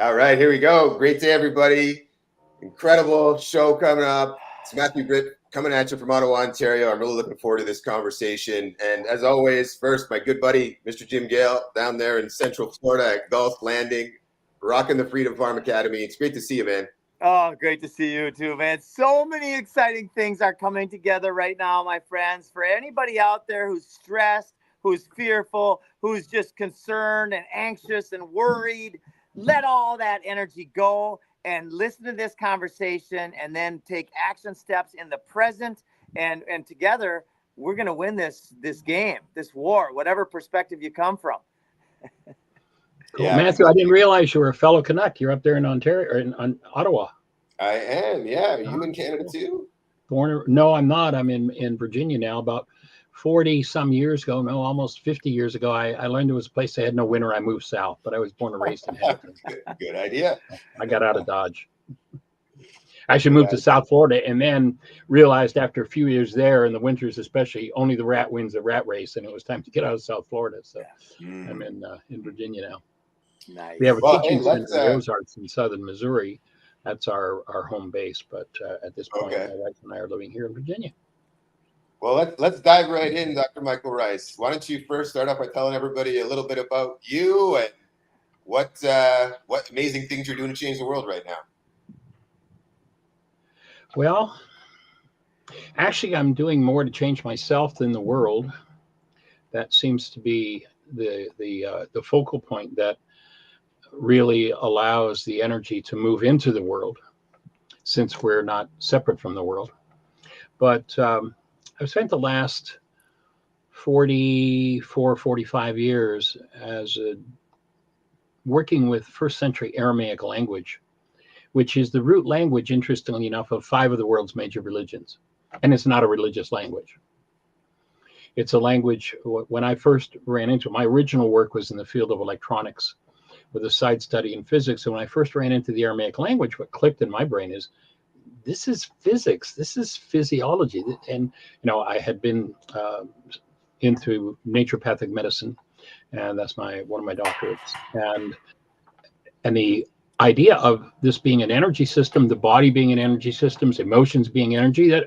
All right, here we go. Great day, everybody. Incredible show coming up. It's Matthew Britt coming at you from Ottawa, Ontario. I'm really looking forward to this conversation. And as always, first, my good buddy, Mr. Jim Gale, down there in Central Florida at Gulf Landing, rocking the Freedom Farm Academy. It's great to see you, man. Oh, great to see you too, man. So many exciting things are coming together right now, my friends. For anybody out there who's stressed, who's fearful, who's just concerned and anxious and worried, let all that energy go and listen to this conversation and then take action steps in the present. And together, we're going to win this game, this war, whatever perspective you come from. Cool. Yeah. Matthew, I didn't realize you were a fellow Canuck. You're up there in Ontario, or in Ottawa. I am, yeah. Are you in Canada too? No, I'm not. I'm in Virginia now. About 40 some years ago, no, almost 50 years ago, I learned there was a place that had no winter. I moved south, but I was born and raised in Hamilton. Good idea. I got out of Dodge. I actually moved to South Florida and then realized after a few years there, in the winters especially, only the rat wins the rat race, and it was time to get out of South Florida. So I'm in Virginia now. Nice. We have a teaching center in the Ozarks in southern Missouri. That's our home base, but at this point, my wife and I are living here in Virginia. Well, let's dive right in, Dr. Micheal Ryce. Why don't you first start off by telling everybody a little bit about you and what amazing things you're doing to change the world right now? Well, actually, I'm doing more to change myself than the world. That seems to be the focal point that really allows the energy to move into the world, since we're not separate from the world. But I've spent the last 45 years working with first century Aramaic language, which is the root language, interestingly enough, of 5 of the world's major religions. And it's not a religious language. It's a language, when I first ran into it, my original work was in the field of electronics with a side study in physics. And when I first ran into the Aramaic language, what clicked in my brain is, this is physics, this is physiology. And, I had been into naturopathic medicine, and that's one of my doctorates. And the idea of this being an energy system, the body being an energy system, emotions being energy, that,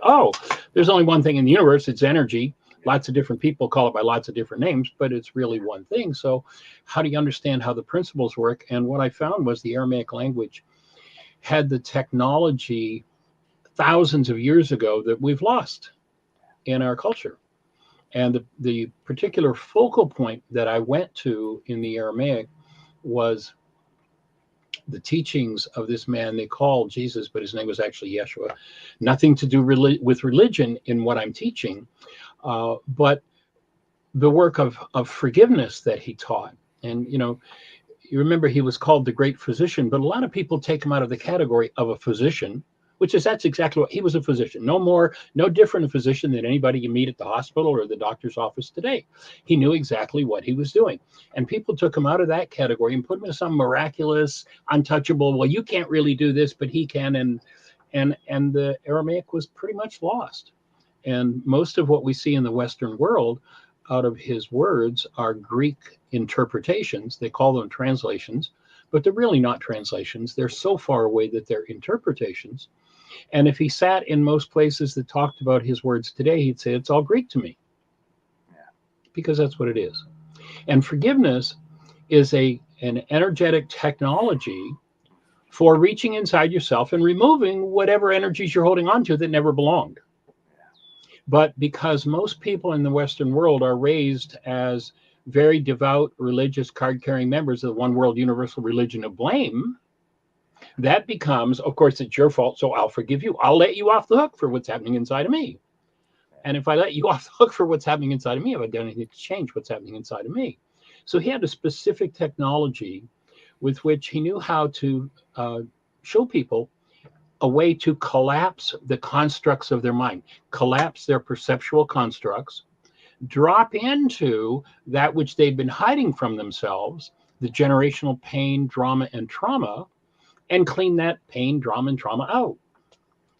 there's only one thing in the universe, it's energy. Lots of different people call it by lots of different names, but it's really one thing. So how do you understand how the principles work? And what I found was the Aramaic language had the technology thousands of years ago that we've lost in our culture. And the particular focal point that I went to in the Aramaic was the teachings of this man they called Jesus, but his name was actually Yeshua. Nothing to do with religion in what I'm teaching, but the work of forgiveness that he taught. And, you remember he was called the great physician, but a lot of people take him out of the category of a physician, that's exactly what he was, a physician. No different a physician than anybody you meet at the hospital or the doctor's office today. He knew exactly what he was doing. And people took him out of that category and put him in some miraculous, untouchable, well, you can't really do this, but he can. And the Aramaic was pretty much lost. And most of what we see in the Western world out of his words are Greek interpretations. They call them translations, but they're really not translations. They're so far away that they're interpretations. And if he sat in most places that talked about his words today, he'd say, it's all Greek to me. Because that's what it is. And forgiveness is an energetic technology for reaching inside yourself and removing whatever energies you're holding on to that never belonged. But because most people in the Western world are raised as very devout, religious, card-carrying members of the one world universal religion of blame, that becomes, of course, it's your fault, so I'll forgive you. I'll let you off the hook for what's happening inside of me. And if I let you off the hook for what's happening inside of me, I've done anything to change what's happening inside of me. So he had a specific technology with which he knew how to show people a way to collapse the constructs of their mind, collapse their perceptual constructs, drop into that which they've been hiding from themselves, the generational pain, drama, and trauma, and clean that pain, drama, and trauma out.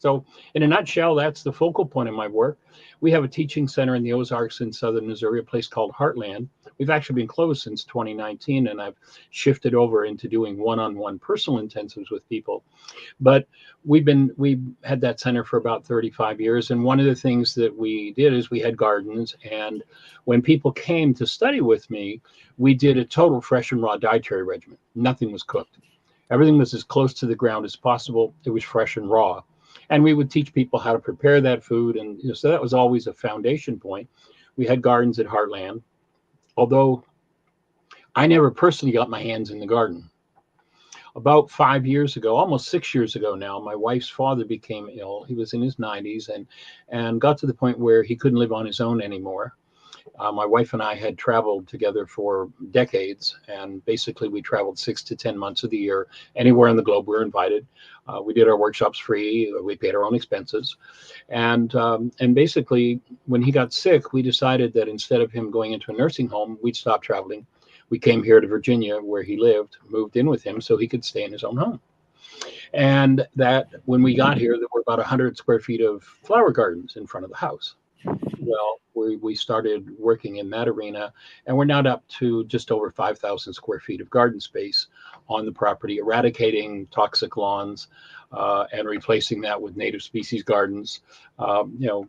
So in a nutshell, that's the focal point of my work. We have a teaching center in the Ozarks in southern Missouri, a place called Heartland. We've actually been closed since 2019, and I've shifted over into doing one-on-one personal intensives with people. But we've had that center for about 35 years. And one of the things that we did is we had gardens. And when people came to study with me, we did a total fresh and raw dietary regimen. Nothing was cooked. Everything was as close to the ground as possible. It was fresh and raw. And we would teach people how to prepare that food. And so that was always a foundation point. We had gardens at Heartland, although I never personally got my hands in the garden. About 5 years ago, almost 6 years ago now, my wife's father became ill. He was in his 90s and got to the point where he couldn't live on his own anymore. My wife and I had traveled together for decades, and basically we traveled 6 to 10 months of the year. Anywhere in the globe we were invited. We did our workshops free. We paid our own expenses. And basically, when he got sick, we decided that instead of him going into a nursing home, we'd stop traveling. We came here to Virginia, where he lived, moved in with him so he could stay in his own home. And that when we got here, there were about 100 square feet of flower gardens in front of the house. Well, we started working in that arena, and we're now up to just over 5,000 square feet of garden space on the property, eradicating toxic lawns and replacing that with native species gardens.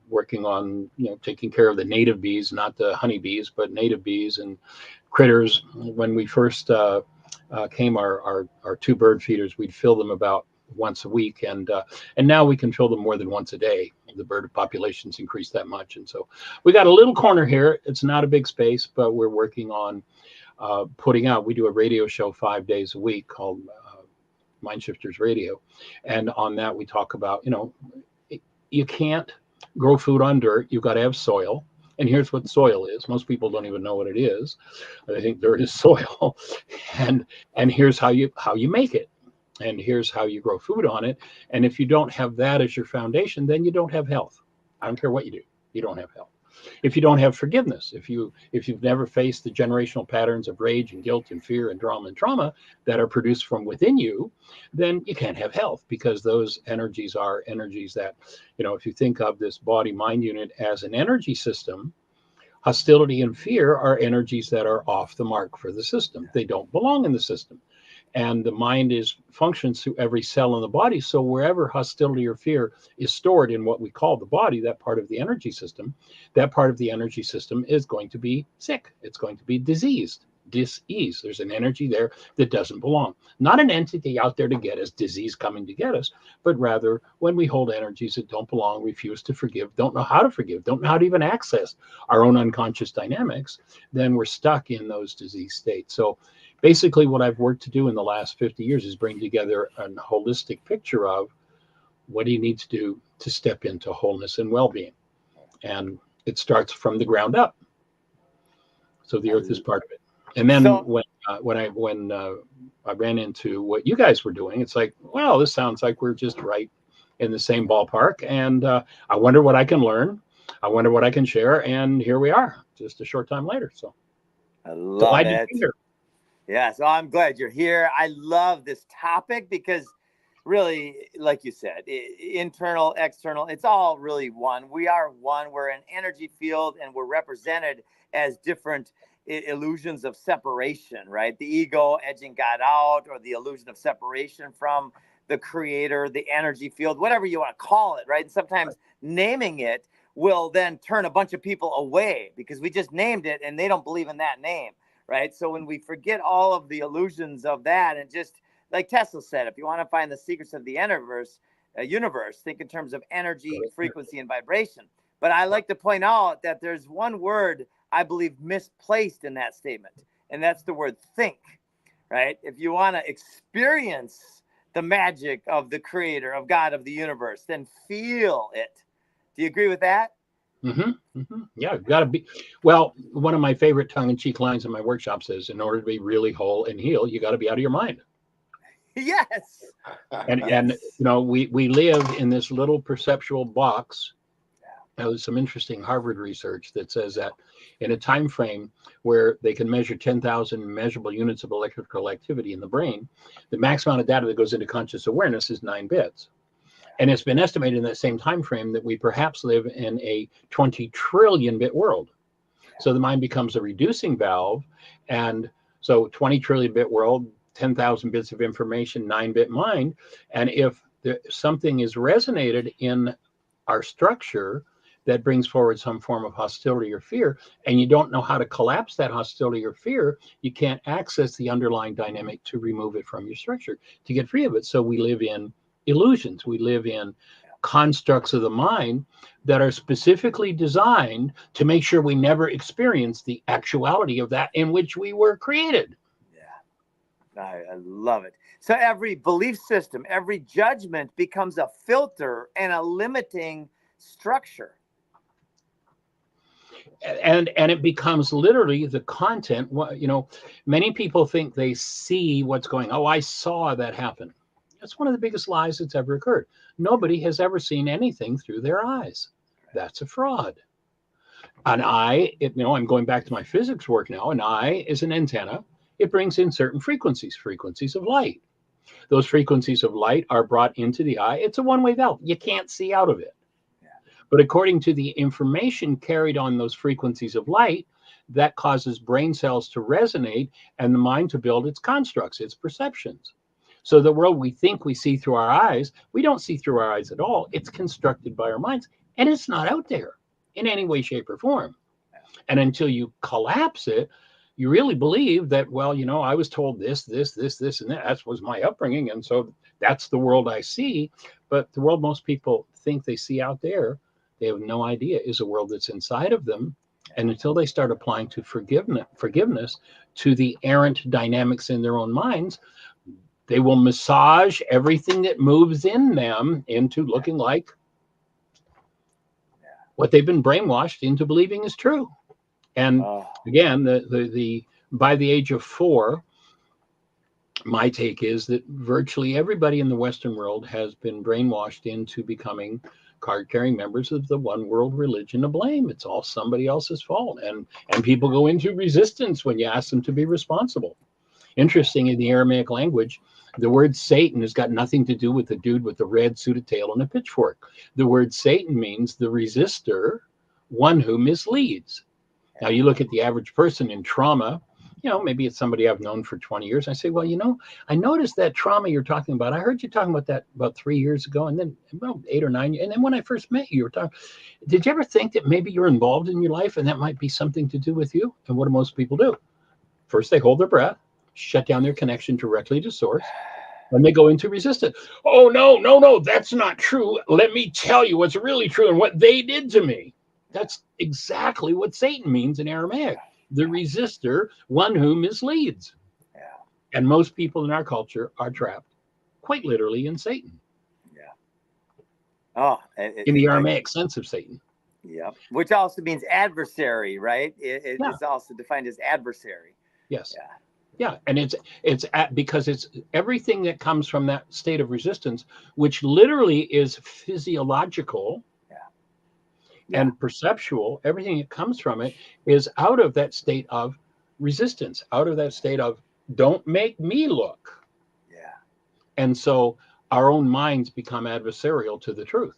Working on taking care of the native bees, not the honeybees, but native bees and critters. When we first came, our 2 bird feeders, we'd fill them about once a week, and now we can fill them more than once a day. The bird populations increased that much, and so we got a little corner here. It's not a big space, but we're working on putting out. We do a radio show 5 days a week called Mind Shifters Radio, and on that we talk about you can't grow food on dirt. You've got to have soil. And here's what soil is. Most people don't even know what it is. They think dirt is soil, and here's how you make it. And here's how you grow food on it. And if you don't have that as your foundation, then you don't have health. I don't care what you do. You don't have health. If you don't have forgiveness, if you've never faced the generational patterns of rage and guilt and fear and drama that are produced from within you, then you can't have health, because those energies are energies that, if you think of this body-mind unit as an energy system, hostility and fear are energies that are off the mark for the system. They don't belong in the system. And the mind functions through every cell in the body. So wherever hostility or fear is stored in what we call the body, that part of the energy system, is going to be sick. It's going to be diseased, dis-ease. There's an energy there that doesn't belong. Not an entity out there to get us, disease coming to get us, but rather when we hold energies that don't belong, refuse to forgive, don't know how to forgive, don't know how to even access our own unconscious dynamics, then we're stuck in those disease states. So basically, what I've worked to do in the last 50 years is bring together a holistic picture of what do you need to do to step into wholeness and well-being. And it starts from the ground up. So the earth is part of it. And then when I ran into what you guys were doing, it's like, well, this sounds like we're just right in the same ballpark. And I wonder what I can learn. I wonder what I can share. And here we are, just a short time later. So I love it. Yeah, so I'm glad you're here. I love this topic because really, like you said, internal, external, it's all really one. We are one. We're an energy field, and we're represented as different illusions of separation, right? The ego edging God out, or the illusion of separation from the creator, the energy field, whatever you want to call it, right? And sometimes naming it will then turn a bunch of people away because we just named it and they don't believe in that name. Right. So when we forget all of the illusions of that, and just like Tesla said, if you want to find the secrets of the universe, think in terms of energy, frequency, and vibration. But I like to point out that there's one word I believe misplaced in that statement, and that's the word think. Right. If you want to experience the magic of the creator, of God, of the universe, then feel it. Do you agree with that? Mm-hmm, mm-hmm. Yeah, got to be. Well, one of my favorite tongue-in-cheek lines in my workshops is, in order to be really whole and heal, you got to be out of your mind. Yes. And we live in this little perceptual box. There's some interesting Harvard research that says that in a time frame where they can measure 10,000 measurable units of electrical activity in the brain, the max amount of data that goes into conscious awareness is 9 bits. And it's been estimated in that same time frame that we perhaps live in a 20 trillion bit world. So the mind becomes a reducing valve. And so 20 trillion bit world, 10,000 bits of information, 9-bit mind. And if something is resonated in our structure that brings forward some form of hostility or fear, and you don't know how to collapse that hostility or fear, you can't access the underlying dynamic to remove it from your structure, to get free of it. So we live in illusions. We live in constructs of the mind that are specifically designed to make sure we never experience the actuality of that in which we were created. Yeah, I love it. So every belief system, every judgment becomes a filter and a limiting structure. And it becomes literally the content. You know, many people think they see what's going, oh, I saw that happen. That's one of the biggest lies that's ever occurred. Nobody has ever seen anything through their eyes. That's a fraud. An eye, I'm going back to my physics work now. An eye is an antenna. It brings in certain frequencies of light. Those frequencies of light are brought into the eye. It's a one-way valve. You can't see out of it. Yeah. But according to the information carried on those frequencies of light, that causes brain cells to resonate and the mind to build its constructs, its perceptions. So the world we think we see through our eyes, we don't see through our eyes at all. It's constructed by our minds, and it's not out there in any way, shape, or form. And until you collapse it, you really believe that, well, I was told this, and that was my upbringing, and so that's the world I see. But the world most people think they see out there, they have no idea is a world that's inside of them. And until they start applying to forgiveness to the errant dynamics in their own minds, they will massage everything that moves in them into looking like what they've been brainwashed into believing is true. And again, the by the age of 4, my take is that virtually everybody in the Western world has been brainwashed into becoming card-carrying members of the one world religion of blame. It's all somebody else's fault. And people go into resistance when you ask them to be responsible. Interesting, in the Aramaic language, the word Satan has got nothing to do with the dude with the red suited tail and a pitchfork. The word Satan means the resistor, one who misleads. Now, you look at the average person in trauma, maybe it's somebody I've known for 20 years. I say, well, I noticed that trauma you're talking about. I heard you talking about that about 3 years ago, and then about 8 or 9. And then when I first met you, you were talking. Did you ever think that maybe you're involved in your life and that might be something to do with you? And what do most people do? First, they hold their breath, shut down their connection directly to source, and they go into resistance. Oh, no, that's not true. Let me tell you what's really true and what they did to me. That's exactly what Satan means in Aramaic. The resistor, one who misleads. Yeah. And most people in our culture are trapped, quite literally, in Satan. Yeah. Oh, in the Aramaic sense of Satan. Yeah. Which also means adversary, right? It's also defined as adversary. Yes. Yeah. And it's because it's everything that comes from that state of resistance, which literally is physiological. And perceptual, everything that comes from it is out of that state of resistance, out of that state of don't make me look. Yeah. And so our own minds become adversarial to the truth.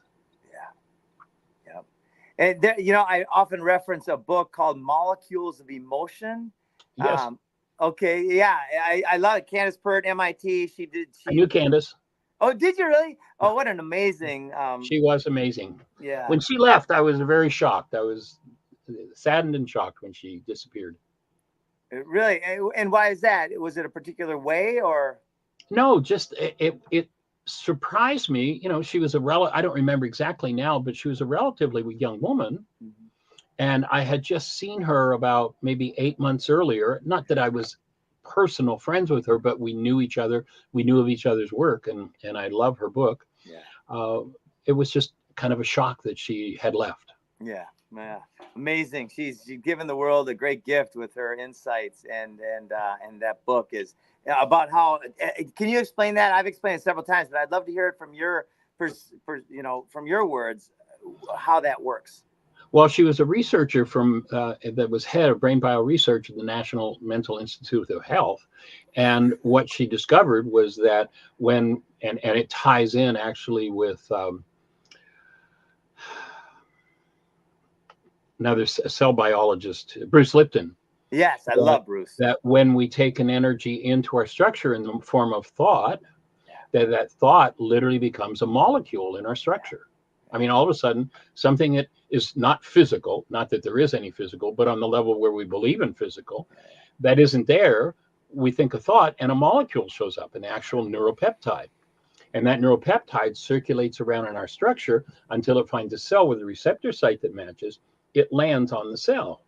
Yeah. And I often reference a book called Molecules of Emotion. Yes. Okay. Yeah. I love it. Candace Pert, MIT. I knew Candace. Oh, did you really? Oh, what an amazing. She was amazing. Yeah. When she left, I was very shocked. I was saddened and shocked when she disappeared. Really? And why is that? Was it a particular way or? No, just it surprised me. She was I don't remember exactly now, but she was a relatively young woman. Mm-hmm. And I had just seen her about maybe 8 months earlier. Not that I was personal friends with her, but we knew each other. We knew of each other's work, and I love her book. Yeah. It was just kind of a shock that she had left. Yeah. Amazing. She's given the world a great gift with her insights, and that book is about how. Can you explain that? I've explained it several times, but I'd love to hear it from your from your words how that works. Well, she was a researcher from that was head of brain bioresearch at the National Mental Institute of Health, and what she discovered was that when and it ties in actually with another cell biologist, Bruce Lipton. Yes, I love Bruce. That when we take an energy into our structure in the form of thought, that thought literally becomes a molecule in our structure. I mean, all of a sudden, something that is not physical, not that there is any physical, but on the level where we believe in physical, that isn't there, we think a thought and a molecule shows up, an actual neuropeptide. And that neuropeptide circulates around in our structure until it finds a cell with a receptor site that matches, it lands on the cell.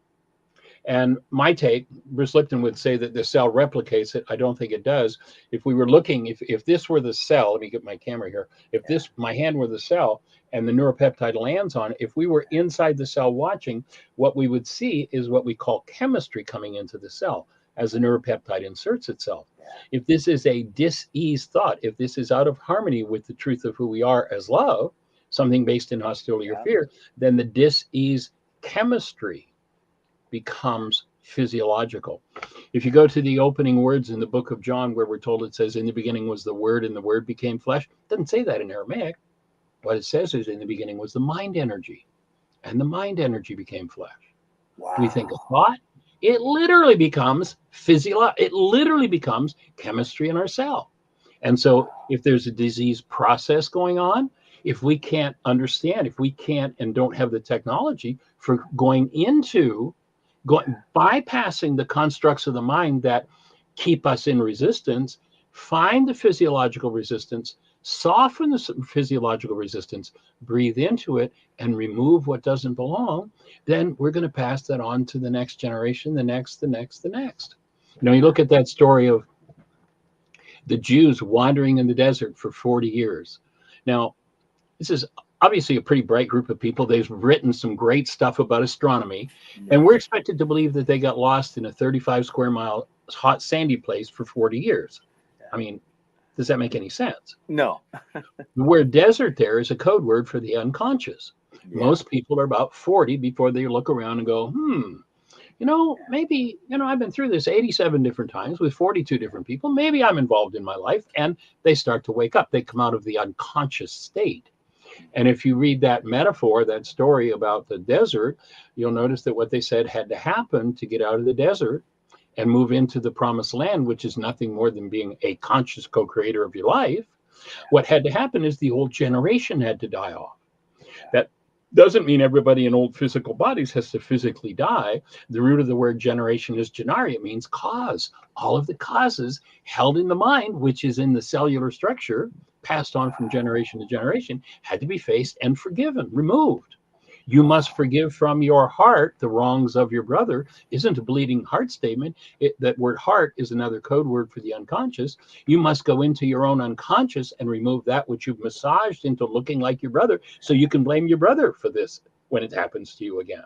And my take, Bruce Lipton would say that the cell replicates it. I don't think it does. If we were looking, if this were the cell, let me get my camera here. If this, my hand were the cell and the neuropeptide lands on it, if we were inside the cell watching, what we would see is what we call chemistry coming into the cell as the neuropeptide inserts itself. If this is a dis-ease thought, if this is out of harmony with the truth of who we are as love, something based in hostility or fear, then the dis-ease chemistry becomes physiological. If you go to the opening words in the book of John, where we're told it says, in the beginning was the Word, and the Word became flesh, it doesn't say that in Aramaic. What it says is, in the beginning was the mind energy, and the mind energy became flesh. Wow. We think of thought, it literally becomes it literally becomes chemistry in our cell. And so if there's a disease process going on, if we can't understand, if we can't and don't have the technology for bypassing the constructs of the mind that keep us in resistance, find the physiological resistance, soften the physiological resistance, breathe into it, and remove what doesn't belong, then we're going to pass that on to the next generation, the next. You know, you look at that story of the Jews wandering in the desert for 40 years. Now, this is obviously a pretty bright group of people. They've written some great stuff about astronomy, and we're expected to believe that they got lost in a 35 square mile hot sandy place for 40 years. I mean, does that make any sense? No. The word desert there is a code word for the unconscious. Most people are about 40 before they look around and go, maybe, I've been through this 87 different times with 42 different people. Maybe I'm involved in my life. And they start to wake up. They come out of the unconscious state. And if you read that metaphor, that story about the desert, you'll notice that what they said had to happen to get out of the desert and move into the promised land, which is nothing more than being a conscious co-creator of your life. What had to happen is the old generation had to die off. That doesn't mean everybody in old physical bodies has to physically die. The root of the word generation is genari. It means cause. All of the causes held in the mind, which is in the cellular structure, passed on from generation to generation, had to be faced and forgiven, removed. You must forgive from your heart the wrongs of your brother isn't a bleeding heart statement. That word heart is another code word for the unconscious. You must go into your own unconscious and remove that which you've massaged into looking like your brother, so you can blame your brother for this when it happens to you again.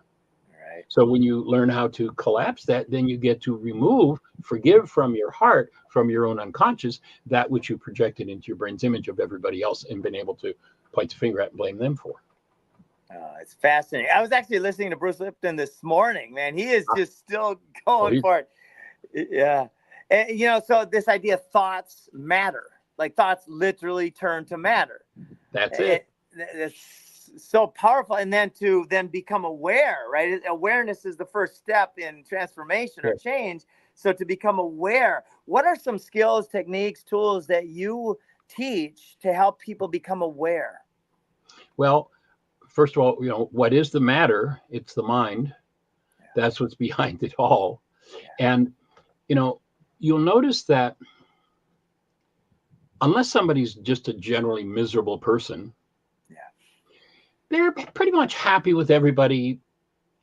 Right. So when you learn how to collapse that, then you get to forgive from your heart, from your own unconscious, that which you projected into your brain's image of everybody else and been able to point the finger at and blame them for. It's fascinating. I was actually listening to Bruce Lipton this morning, man. He is just still going for it. Yeah. And, so this idea of thoughts matter, like thoughts literally turn to matter. That's it. It's so powerful. And then to become aware, right? Awareness is the first step in transformation or change. So to become aware, what are some skills, techniques, tools that you teach to help people become aware? Well, first of all, what is the matter? It's the mind. That's what's behind it all. And, you'll notice that unless somebody's just a generally miserable person, they're pretty much happy with everybody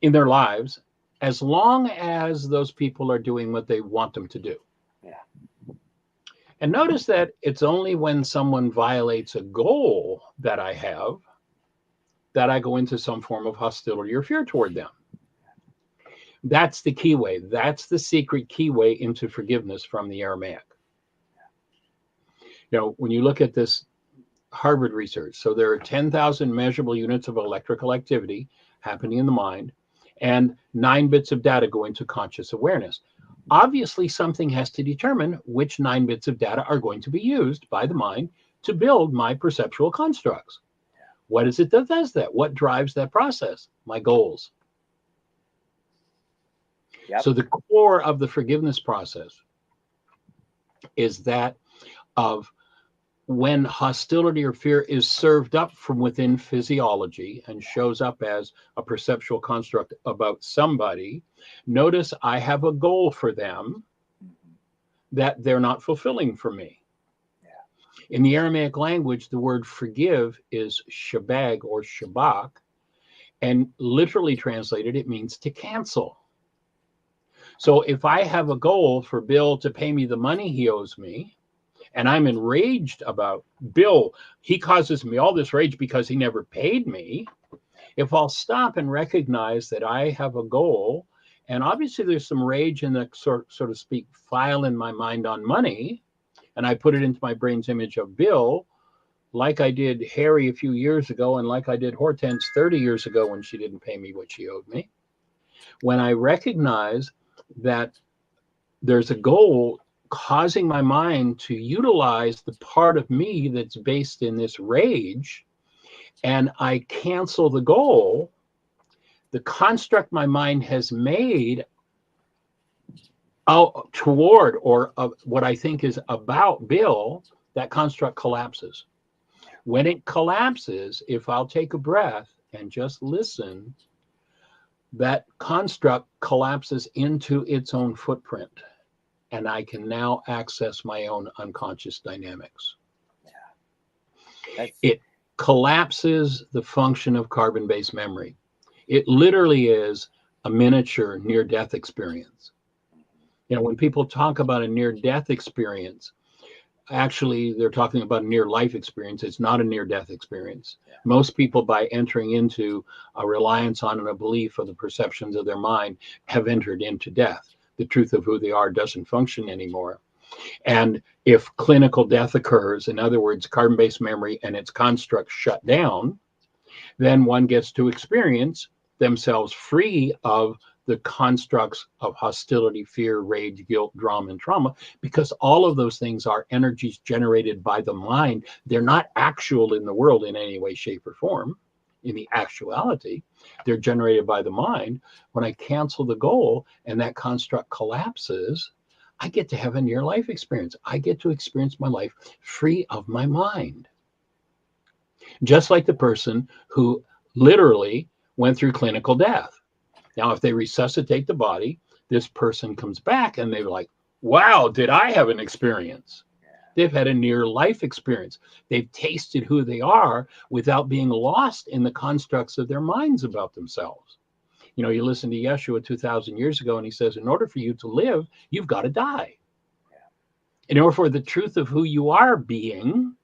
in their lives as long as those people are doing what they want them to do. And notice that it's only when someone violates a goal that I have that I go into some form of hostility or fear toward them. That's the key way. That's the secret key way into forgiveness from the Aramaic. When you look at this Harvard research, so there are 10,000 measurable units of electrical activity happening in the mind, and 9 bits of data go into conscious awareness. Obviously, something has to determine which 9 bits of data are going to be used by the mind to build my perceptual constructs. What is it that does that? What drives that process? My goals. Yep. So the core of the forgiveness process is that of when hostility or fear is served up from within physiology and shows up as a perceptual construct about somebody, notice I have a goal for them that they're not fulfilling for me. In the Aramaic language, the word forgive is shabag or shabak, and literally translated, it means to cancel. So if I have a goal for Bill to pay me the money he owes me, and I'm enraged about Bill, he causes me all this rage because he never paid me, if I'll stop and recognize that I have a goal, and obviously there's some rage in the so to speak file in my mind on money, and I put it into my brain's image of Bill, like I did Harry a few years ago, and like I did Hortense 30 years ago when she didn't pay me what she owed me. When I recognize that there's a goal causing my mind to utilize the part of me that's based in this rage, and I cancel the goal, the construct my mind has made out toward or what I think is about Bill, that construct collapses. When it collapses, if I'll take a breath and just listen, that construct collapses into its own footprint, and I can now access my own unconscious dynamics. It collapses the function of carbon-based memory. It literally is a miniature near-death experience. You know, when people talk about a near-death experience, actually they're talking about a near-life experience. It's not a near-death experience. Most people, by entering into a reliance on and a belief of the perceptions of their mind, have entered into death. The truth of who they are doesn't function anymore. And if clinical death occurs, in other words, carbon-based memory and its constructs shut down, then one gets to experience themselves free of the constructs of hostility, fear, rage, guilt, drama, and trauma, because all of those things are energies generated by the mind. They're not actual in the world in any way, shape, or form. In the actuality, they're generated by the mind. When I cancel the goal and that construct collapses, I get to have a near life experience. I get to experience my life free of my mind. Just like the person who literally went through clinical death. Now, if they resuscitate the body, this person comes back and they're like, wow, did I have an experience? They've had a near life experience. They've tasted who they are without being lost in the constructs of their minds about themselves. You know, you listen to Yeshua 2,000 years ago, and he says, in order for you to live, you've got to die. In order for the truth of who you are being,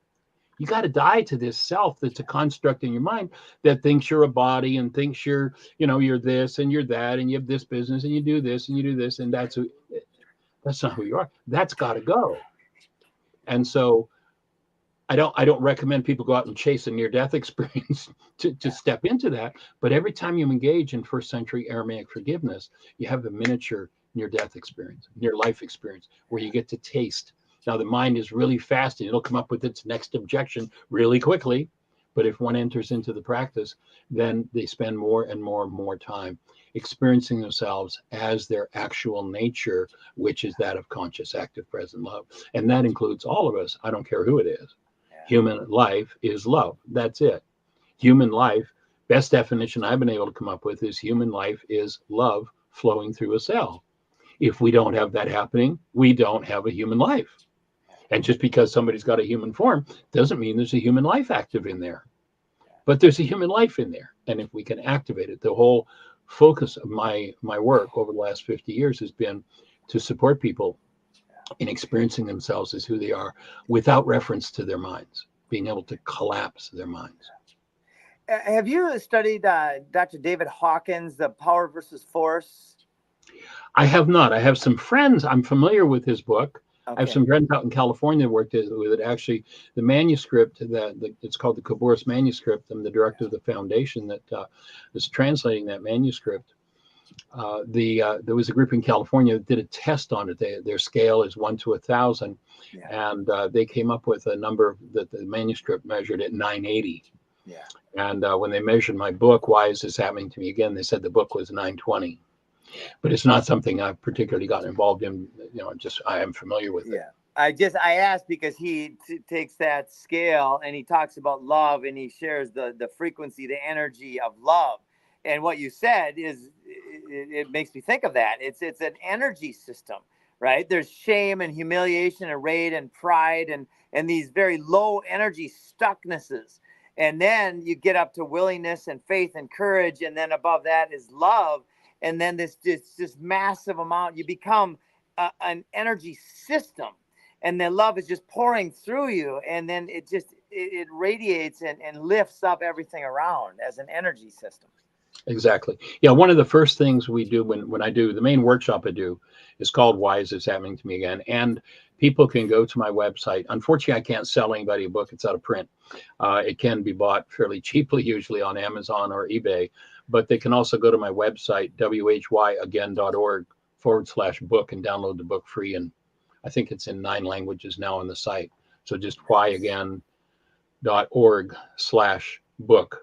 you got to die to this self that's a construct in your mind that thinks you're a body and thinks you're, you know, you're this and you're that, and you have this business and you do this and you do this, and that's not who you are. That's got to go. And so I don't recommend people go out and chase a near-death experience to step into that. But every time you engage in first century Aramaic forgiveness, you have a miniature near-death experience, near-life experience, where you get to taste. Now, the mind is really fast, and it'll come up with its next objection really quickly. But if one enters into the practice, then they spend more and more and more time experiencing themselves as their actual nature, which is that of conscious, active, present love. And that includes all of us. I don't care who it is. Human life is love. That's it. Human life, best definition I've been able to come up with is human life is love flowing through a cell. If we don't have that happening, we don't have a human life. And just because somebody's got a human form doesn't mean there's a human life active in there. But there's a human life in there. And if we can activate it, the whole focus of my work over the last 50 years has been to support people in experiencing themselves as who they are without reference to their minds, being able to collapse their minds. Have you studied Dr. David Hawkins, The Power versus Force? I have not. I have some friends. I'm familiar with his book. I have some friends out in California that worked with it. Actually, the manuscript it's called the Kaboris manuscript. I'm the director of the foundation that is translating that manuscript. There was a group in California that did a test on it. Their scale is 1 to 1,000, and they came up with a number that the manuscript measured at 980. Yeah. And when they measured my book, Why Is This Happening to Me Again? They said the book was 920. But it's not something I've particularly gotten involved in. I am familiar with it. I asked because he takes that scale and he talks about love, and he shares the frequency, the energy of love. And what you said is, it makes me think of that. It's an energy system, right? There's shame and humiliation and rage and pride and these very low energy stucknesses. And then you get up to willingness and faith and courage. And then above that is love. And then this massive amount, you become an energy system, and then love is just pouring through you. And then it radiates and lifts up everything around as an energy system. Exactly. Yeah. One of the first things we do when I do the main workshop I do is called Why Is This Happening to Me Again? And people can go to my website. Unfortunately, I can't sell anybody a book. It's out of print. It can be bought fairly cheaply, usually on Amazon or eBay. But they can also go to my website, whyagain.org/book, and download the book free. And I think it's in 9 languages now on the site. So just whyagain.org/book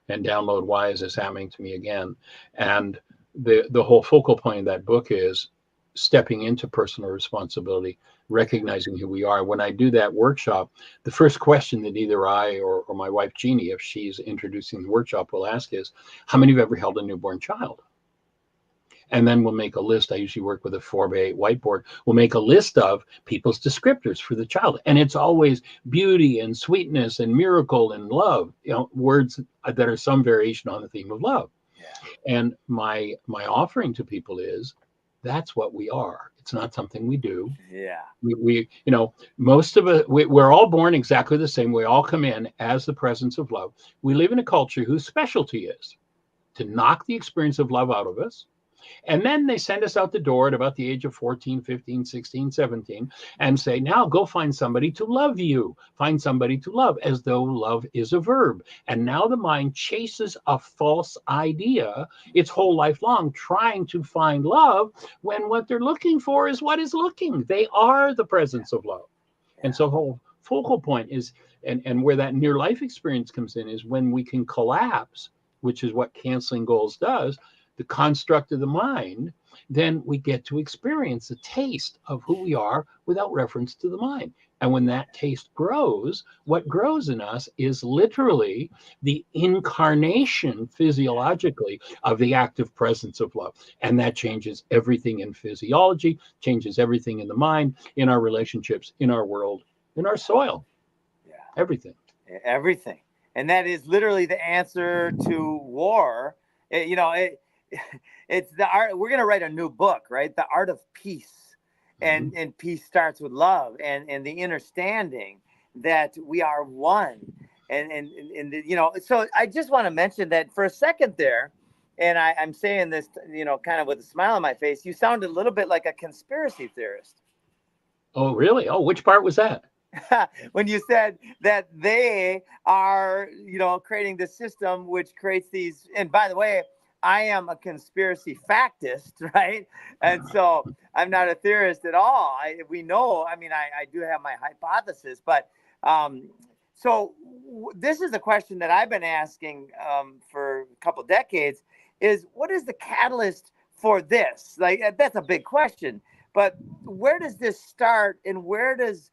and download Why Is This Happening to Me Again? And the whole focal point of that book is stepping into personal responsibility, recognizing who we are. When I do that workshop, the first question that either I or my wife, Jeannie, if she's introducing the workshop, will ask is, how many of you ever held a newborn child? And then we'll make a list. I usually work with a 4x8 whiteboard. We'll make a list of people's descriptors for the child. And it's always beauty and sweetness and miracle and love, words that are some variation on the theme of love. Yeah. And my offering to people is, that's what we are. It's not something we do. Yeah. We most of it, we're all born exactly the same. We all come in as the presence of love. We live in a culture whose specialty is to knock the experience of love out of us. And then they send us out the door at about the age of 14, 15, 16, 17, and say, now go find somebody to love you. Find somebody to love, as though love is a verb. And now the mind chases a false idea its whole life long, trying to find love, when what they're looking for is what is looking. They are the presence of love. And so the whole focal point is, and where that near life experience comes in, is when we can collapse, which is what canceling goals does, the construct of the mind, then we get to experience the taste of who we are without reference to the mind. And when that taste grows, what grows in us is literally the incarnation physiologically of the active presence of love. And that changes everything in physiology, changes everything in the mind, in our relationships, in our world, in our soil. Yeah. Everything. And that is literally the answer to war. It's the art. We're going to write a new book, right? The Art of Peace. And peace starts with love and the understanding that we are one. So I just want to mention that for a second there, and I'm saying this, kind of with a smile on my face, you sounded a little bit like a conspiracy theorist. Oh, really? Oh, which part was that? When you said that they are, creating the system which creates these, and by the way, I am a conspiracy factist, right? And so I'm not a theorist at all. I do have my hypothesis, but so this is a question that I've been asking for a couple decades, is what is the catalyst for this? Like, that's a big question, but where does this start, and where does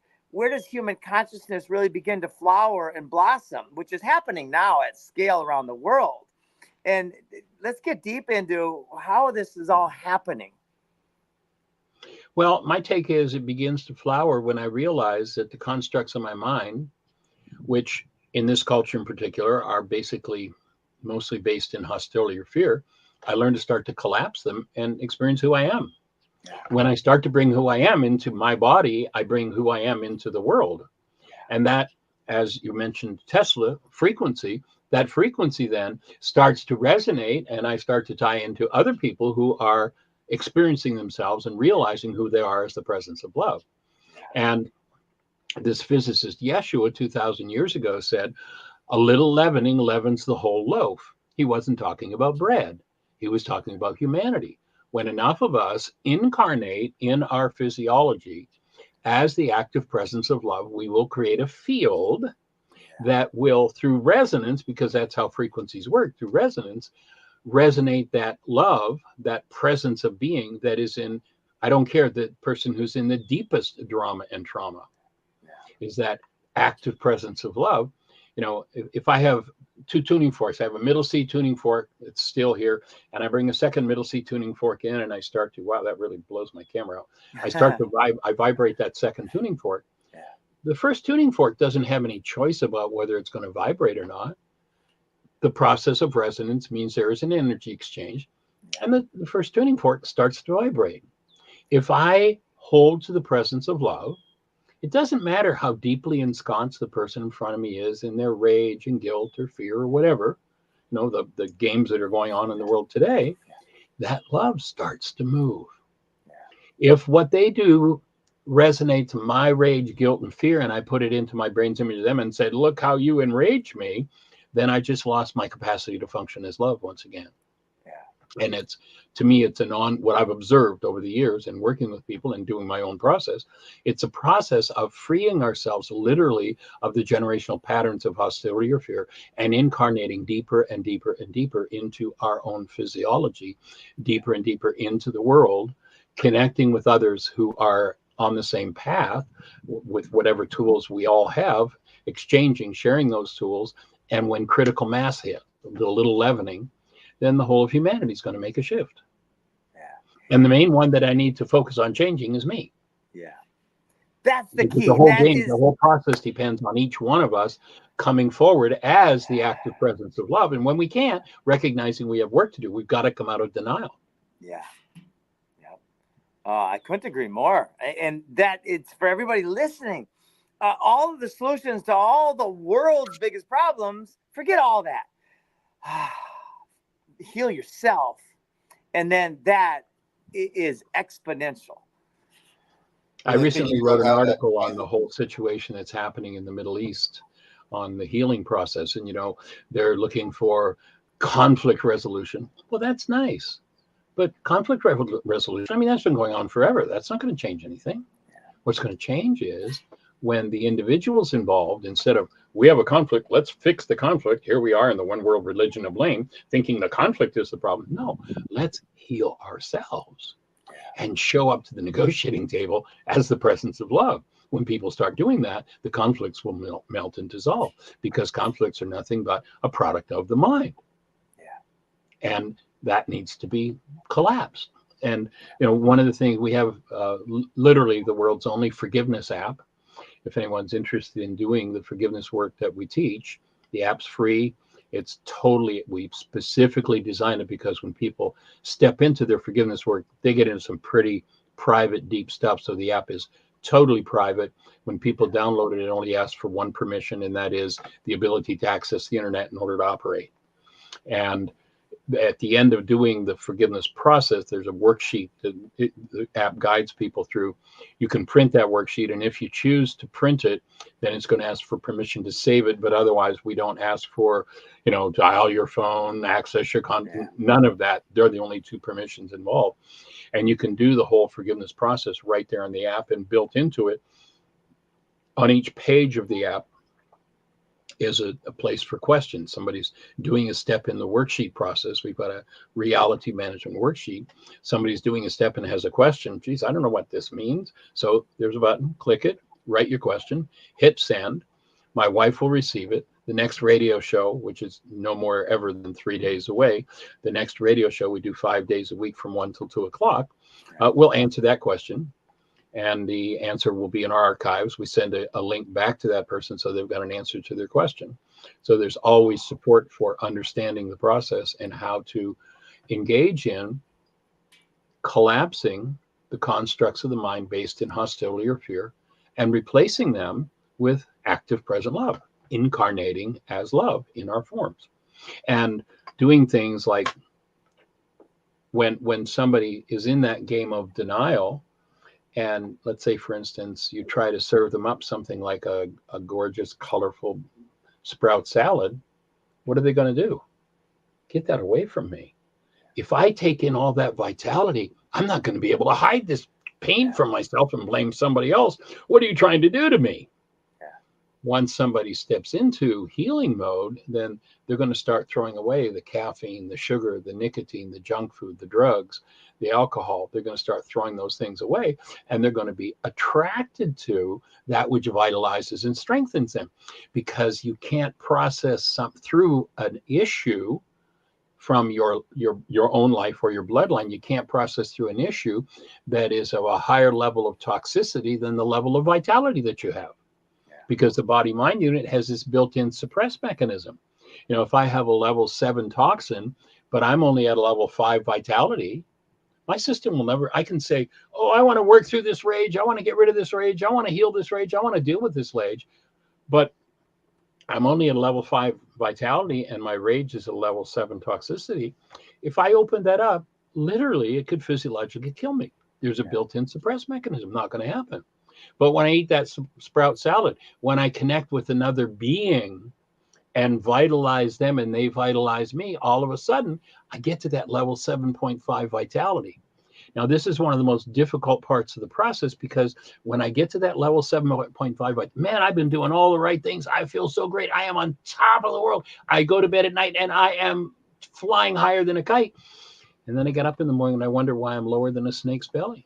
human consciousness really begin to flower and blossom, which is happening now at scale around the world? And let's get deep into how this is all happening. Well, my take is it begins to flower when I realize that the constructs of my mind, which in this culture in particular are basically mostly based in hostility or fear, I learn to start to collapse them and experience who I am. When I start to bring who I am into my body, I bring who I am into the world. And that, as you mentioned, Tesla, frequency, that frequency then starts to resonate, and I start to tie into other people who are experiencing themselves and realizing who they are as the presence of love. And this physicist, Yeshua, 2,000 years ago said, a little leavening leavens the whole loaf. He wasn't talking about bread. He was talking about humanity. When enough of us incarnate in our physiology as the active presence of love, we will create a field that will, through resonance, because that's how frequencies work, through resonance, resonate that love, that presence of being that is in, I don't care, the person who's in the deepest drama and trauma is that active presence of love. You know, if I have two tuning forks, I have a middle C tuning fork that's still here, and I bring a second middle C tuning fork in, and I start to, wow, that really blows my camera out. I start to vibrate that second tuning fork. The first tuning fork doesn't have any choice about whether it's going to vibrate or not. The process of resonance means there is an energy exchange, and the first tuning fork starts to vibrate. If I hold to the presence of love, it doesn't matter how deeply ensconced the person in front of me is in their rage and guilt or fear or whatever, you know, the games that are going on in the world today, that love starts to move. If what they do resonate to my rage, guilt, and fear, and I put it into my brain's image of them and said, look how you enrage me, then I just lost my capacity to function as love once again. And it's, to me, it's what I've observed over the years and working with people and doing my own process. It's a process of freeing ourselves literally of the generational patterns of hostility or fear and incarnating deeper and deeper and deeper into our own physiology, deeper and deeper into the world, connecting with others who are on the same path with whatever tools we all have, exchanging, sharing those tools. And when critical mass hit, the little leavening, then the whole of humanity is going to make a shift. And the main one that I need to focus on changing is me. That's the key. The whole game, the whole process depends on each one of us coming forward as the active presence of love. And when we can't, recognizing we have work to do, we've got to come out of denial. I couldn't agree more. And that it's for everybody listening. All of the solutions to all the world's biggest problems, forget all that. Heal yourself, and then that is exponential. I recently wrote an article on the whole situation that's happening in the Middle East on the healing process, and you know, they're looking for conflict resolution. Well, that's nice, but conflict resolution, I mean, that's been going on forever. That's not going to change anything. What's going to change is when the individuals involved, instead of we have a conflict, let's fix the conflict. Here we are in the one world religion of blame, thinking the conflict is the problem. No, let's heal ourselves and show up to the negotiating table as the presence of love. When people start doing that, the conflicts will melt and dissolve, because conflicts are nothing but a product of the mind. And that needs to be collapsed. And, you know, one of the things we have, literally the world's only forgiveness app. If anyone's interested in doing the forgiveness work that we teach, the app's free. It's totally, we specifically designed it because when people step into their forgiveness work, they get into some pretty private, deep stuff. So the app is totally private. When people download it, it only asks for one permission, and that is the ability to access the internet in order to operate. And at the end of doing the forgiveness process, there's a worksheet that the app guides people through. You can print that worksheet, and if you choose to print it, then it's going to ask for permission to save it. But otherwise, we don't ask for, you know, dial your phone, access your content, none of that. They're the only two permissions involved. And you can do the whole forgiveness process right there in the app, and built into it on each page of the app is a place for questions. Somebody's doing a step in the worksheet process. We've got a reality management worksheet. Somebody's doing a step and has a question. Geez, I don't know what this means. So there's a button, click it, write your question, hit send. My wife will receive it. The next radio show, which is no more ever than 3 days away, the next radio show we do 5 days a week from 1 till 2 o'clock, we'll answer that question. And the answer will be in our archives. We send a link back to that person so they've got an answer to their question. So there's always support for understanding the process and how to engage in collapsing the constructs of the mind based in hostility or fear and replacing them with active present love, incarnating as love in our forms. And doing things like when somebody is in that game of denial, And let's say, for instance, you try to serve them up something like a gorgeous, colorful sprout salad. What are they going to do? Get that away from me. If I take in all that vitality, I'm not going to be able to hide this pain from myself and blame somebody else. What are you trying to do to me? Once somebody steps into healing mode, then they're going to start throwing away the caffeine, the sugar, the nicotine, the junk food, the drugs, the alcohol. They're going to start throwing those things away, and they're going to be attracted to that which vitalizes and strengthens them, because you can't process through an issue from your own life or your bloodline. You can't process through an issue that is of a higher level of toxicity than the level of vitality that you have. Because the body-mind unit has this built-in suppress mechanism. You know, if I have a level 7 toxin, but I'm only at a level 5 vitality, my system will never, I can say, oh, I want to work through this rage. I want to get rid of this rage. I want to heal this rage. I want to deal with this rage. But I'm only at a level 5 vitality and my rage is a level 7 toxicity. If I open that up, literally, it could physiologically kill me. There's a built-in suppress mechanism. Not going to happen. But when I eat that sprout salad, when I connect with another being and vitalize them and they vitalize me, all of a sudden, I get to that level 7.5 vitality. Now, this is one of the most difficult parts of the process, because when I get to that level 7.5, man, I've been doing all the right things. I feel so great. I am on top of the world. I go to bed at night and I am flying higher than a kite. And then I get up in the morning and I wonder why I'm lower than a snake's belly.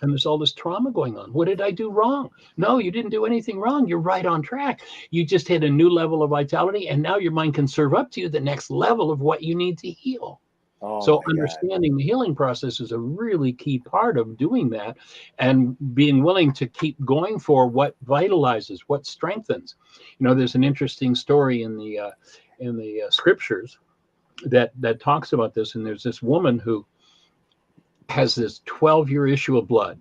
And there's all this trauma going on. What did I do wrong? No, you didn't do anything wrong. You're right on track. You just hit a new level of vitality, and now your mind can serve up to you the next level of what you need to heal. So understanding the healing process is a really key part of doing that, and being willing to keep going for what vitalizes, what strengthens. You know, there's an interesting story in the scriptures that talks about this, and there's this woman who has this 12-year issue of blood.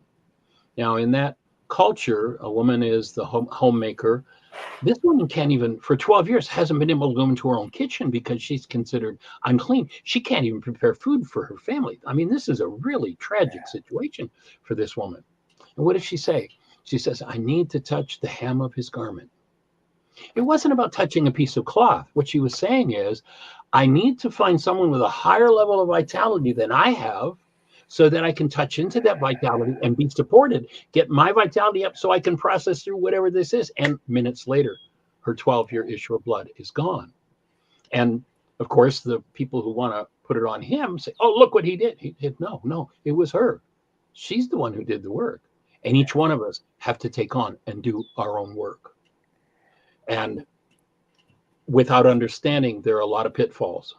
Now, in that culture, a woman is the homemaker. This woman can't even, for 12 years, hasn't been able to go into her own kitchen because she's considered unclean. She can't even prepare food for her family. I mean, this is a really tragic situation for this woman. And what does she say? She says, I need to touch the hem of his garment. It wasn't about touching a piece of cloth. What she was saying is, I need to find someone with a higher level of vitality than I have, so that I can touch into that vitality and be supported, get my vitality up so I can process through whatever this is. And minutes later, her 12-year issue of blood is gone. And of course, the people who want to put it on him say, oh, look what he did. He did. No, it was her. She's the one who did the work. And each one of us have to take on and do our own work. And without understanding, there are a lot of pitfalls.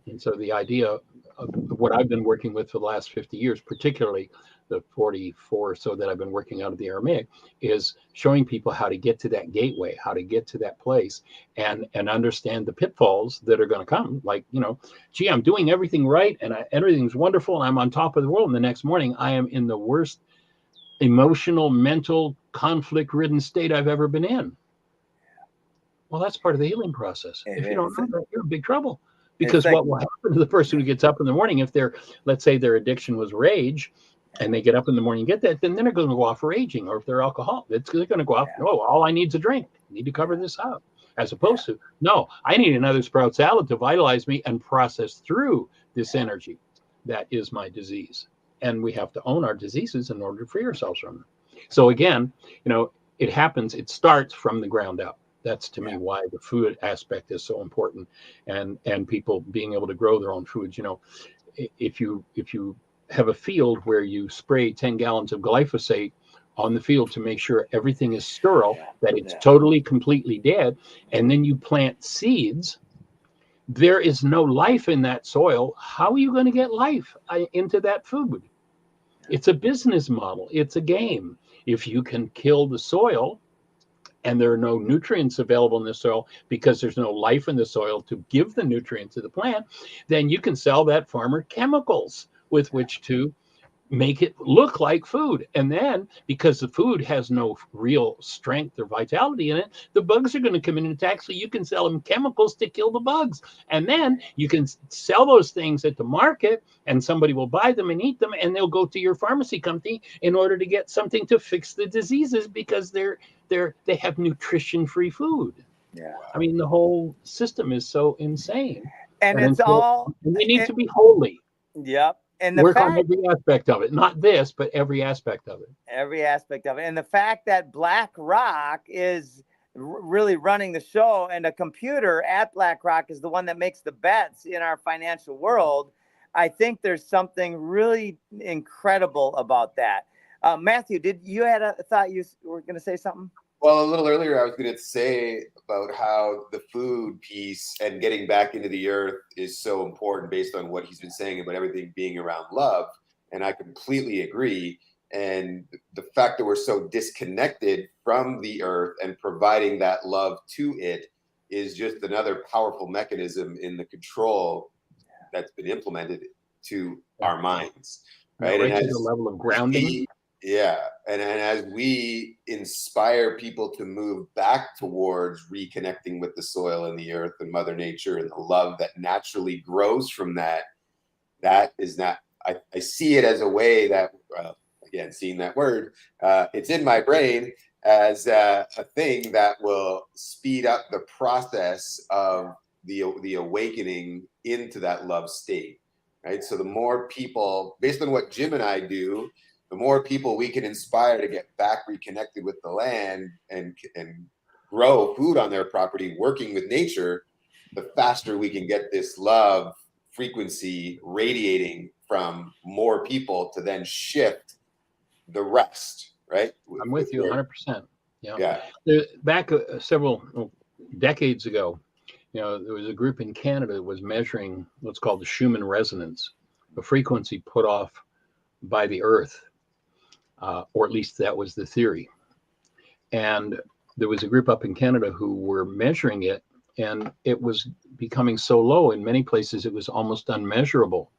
And so the idea of what I've been working with for the last 50 years, particularly the 44 or so that I've been working out of the Aramaic, is showing people how to get to that gateway, how to get to that place, and understand the pitfalls that are going to come. Like, you know, gee, I'm doing everything right and everything's wonderful and I'm on top of the world. And the next morning I am in the worst emotional, mental, conflict-ridden state I've ever been in. Well, that's part of the healing process. If you don't know that, you're in big trouble. Because what will happen to the person who gets up in the morning, if let's say their addiction was rage, and they get up in the morning and get that, then they're going to go off raging. Or if they're alcoholic, they're going to go off, oh, all I need is a drink. I need to cover this up. As opposed to, no, I need another sprout salad to vitalize me and process through this energy. That is my disease. And we have to own our diseases in order to free ourselves from them. So again, you know, it starts from the ground up. That's to me why the food aspect is so important, and people being able to grow their own foods. You know, if you have a field where you spray 10 gallons of glyphosate on the field to make sure everything is sterile, that it's totally, completely dead, and then you plant seeds, there is no life in that soil. How are you going to get life into that food? It's a business model. It's a game. If you can kill the soil, and there are no nutrients available in the soil because there's no life in the soil to give the nutrients to the plant, then you can sell that farmer chemicals with which to make it look like food. And then because the food has no real strength or vitality in it, the bugs are going to come in and attack. So you can sell them chemicals to kill the bugs. And then you can sell those things at the market and somebody will buy them and eat them. And they'll go to your pharmacy company in order to get something to fix the diseases because they have nutrition-free food. Yeah. I mean, the whole system is so insane. And it's all, we need to be holy. Yep. And the Work fact, on every aspect of it, not this, but every aspect of it. every aspect of it. And the fact that BlackRock is really running the show and a computer at BlackRock is the one that makes the bets in our financial world. I think there's something really incredible about that. Matthew, did you had a thought you were going to say something? Well, a little earlier, I was going to say about how the food piece and getting back into the earth is so important based on what he's been saying about everything being around love. And I completely agree. And the fact that we're so disconnected from the earth and providing that love to it is just another powerful mechanism in the control that's been implemented to our minds. Right. Right, and to the level of grounding. And as we inspire people to move back towards reconnecting with the soil and the earth and Mother Nature and the love that naturally grows from that, that is not, I see it as a way that, again, seeing that word, it's in my brain as a thing that will speed up the process of the awakening into that love state, right? So the more people, based on what Jim and I do, the more people we can inspire to get back reconnected with the land and grow food on their property, working with nature, the faster we can get this love frequency radiating from more people to then shift the rest, right? I'm with you 100%. Yeah. Back several decades ago, there was a group in Canada that was measuring what's called the Schumann resonance, a frequency put off by the earth. Or at least that was the theory. And there was a group up in Canada who were measuring it, and it was becoming so low in many places it was almost unmeasurable.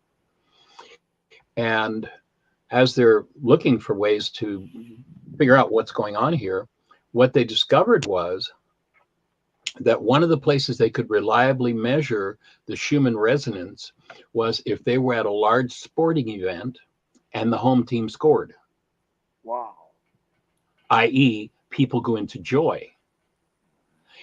And as they're looking for ways to figure out what's going on here, what they discovered was that one of the places they could reliably measure the Schumann resonance was if they were at a large sporting event and the home team scored. Wow. I.e., people go into joy.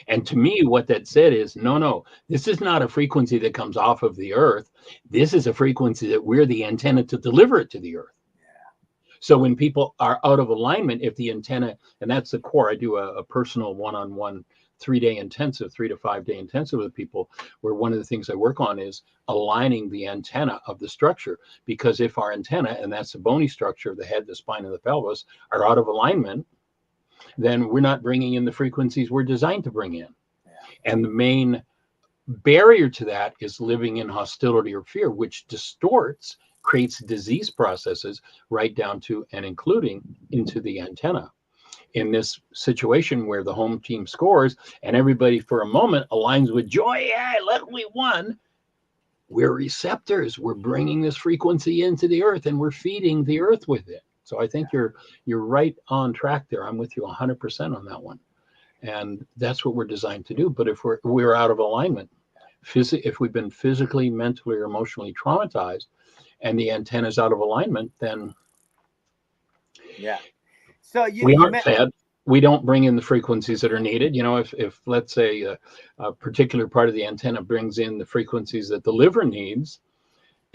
And to me, what that said is, no, this is not a frequency that comes off of the earth. This is a frequency that we're the antenna to deliver it to the earth. Yeah. So when people are out of alignment, if the antenna, and that's the core, I do a personal one-on-one 3-day intensive, 3 to 5 day intensive with people, where one of the things I work on is aligning the antenna of the structure. Because if our antenna, and that's the bony structure of the head, the spine, and the pelvis, are out of alignment, then we're not bringing in the frequencies we're designed to bring in. Yeah. And the main barrier to that is living in hostility or fear, which distorts, creates disease processes right down to and including into the antenna. In this situation where the home team scores and everybody for a moment aligns with joy, yeah, look, we won. We're receptors. We're bringing this frequency into the earth and we're feeding the earth with it. So I think you're right on track there. I'm with you 100% on that one. And that's what we're designed to do. But if we're out of alignment, if we've been physically, mentally, or emotionally traumatized and the antenna is out of alignment, then so we aren't fed. We don't bring in the frequencies that are needed. If let's say a particular part of the antenna brings in the frequencies that the liver needs,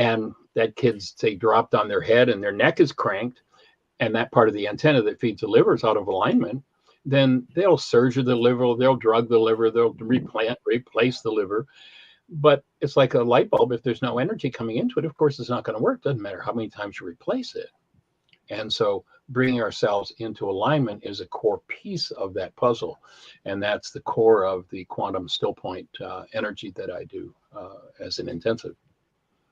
and that kid's, say, dropped on their head and their neck is cranked, and that part of the antenna that feeds the liver is out of alignment, then they'll surge the liver, they'll drug the liver, they'll replace the liver. But it's like a light bulb. If there's no energy coming into it, of course, it's not going to work. Doesn't matter how many times you replace it. And so bringing ourselves into alignment is a core piece of that puzzle. And that's the core of the quantum still point energy that I do as an intensive.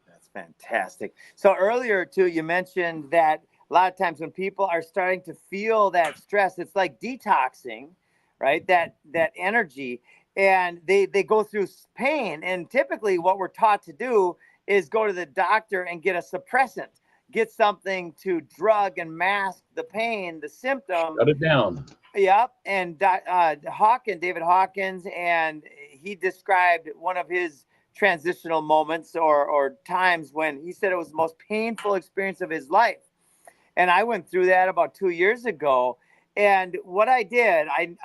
That's fantastic. So earlier, too, you mentioned that a lot of times when people are starting to feel that stress, it's like detoxing, right? That energy, and they go through pain. And typically what we're taught to do is go to the doctor and get a suppressant. get something to drug and mask the pain, the symptom. Shut it down. Yep. And David Hawkins, and he described one of his transitional moments or times when he said it was the most painful experience of his life. And I went through that about 2 years ago. And what I did, I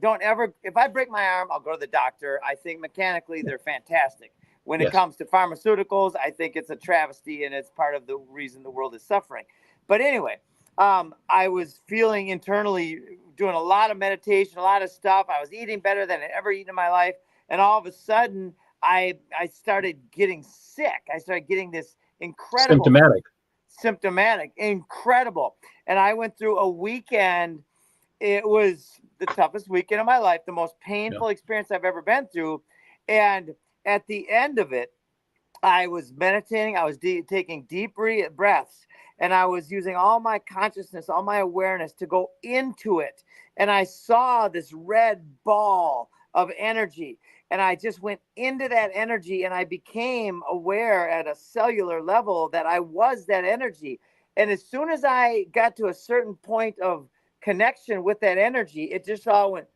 don't ever, if I break my arm, I'll go to the doctor. I think mechanically they're fantastic. When it comes to pharmaceuticals, I think it's a travesty, and it's part of the reason the world is suffering. But anyway, I was feeling internally, doing a lot of meditation, a lot of stuff. I was eating better than I'd ever eaten in my life. And all of a sudden, I started getting sick. I started getting this incredible symptomatic, incredible. And I went through a weekend. It was the toughest weekend of my life, the most painful experience I've ever been through. And at the end of it, I was meditating. I was taking deep breaths, and I was using all my consciousness, all my awareness to go into it. And I saw this red ball of energy, and I just went into that energy, and I became aware at a cellular level that I was that energy. And as soon as I got to a certain point of connection with that energy, it just all went,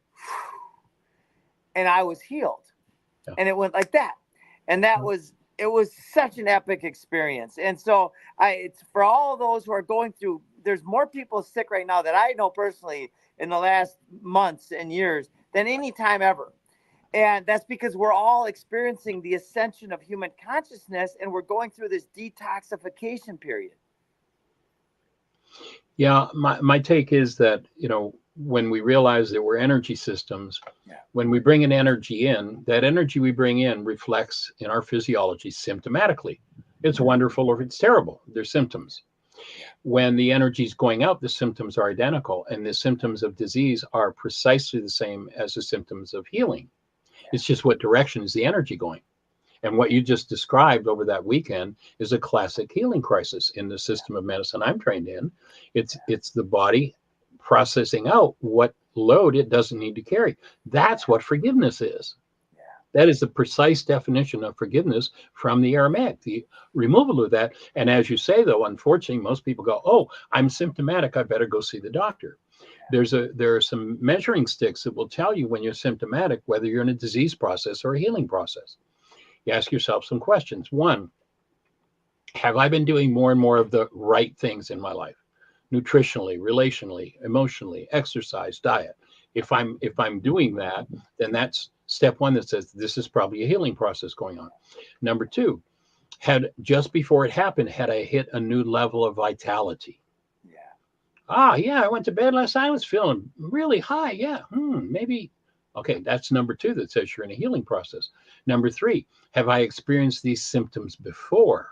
and I was healed. And it went like that. And it was such an epic experience. And so it's for all those who are going through, there's more people sick right now that I know personally in the last months and years than any time ever. And that's because we're all experiencing the ascension of human consciousness, and we're going through this detoxification period. Yeah, my take is that, when we realize that we're energy systems, when we bring an energy in, that energy we bring in reflects in our physiology symptomatically. It's wonderful or it's terrible. They're symptoms. When the energy is going out, the symptoms are identical, and the symptoms of disease are precisely the same as the symptoms of healing. It's just what direction is the energy going. And what you just described over that weekend is a classic healing crisis in the system of medicine I'm trained in. It's the body processing out what load it doesn't need to carry. That's what forgiveness is. That is the precise definition of forgiveness from the Aramaic, the removal of that. And as you say, though, unfortunately, most people go, oh, I'm symptomatic, I better go see the doctor. There are some measuring sticks that will tell you when you're symptomatic, whether you're in a disease process or a healing process. You ask yourself some questions. One, have I been doing more and more of the right things in my life? Nutritionally, relationally, emotionally, exercise, diet. If I'm doing that, then that's step one that says this is probably a healing process going on. Number two, just before it happened, had I hit a new level of vitality? I went to bed last night, I was feeling really high. Maybe. Okay, that's number two that says you're in a healing process. Number three, have I experienced these symptoms before?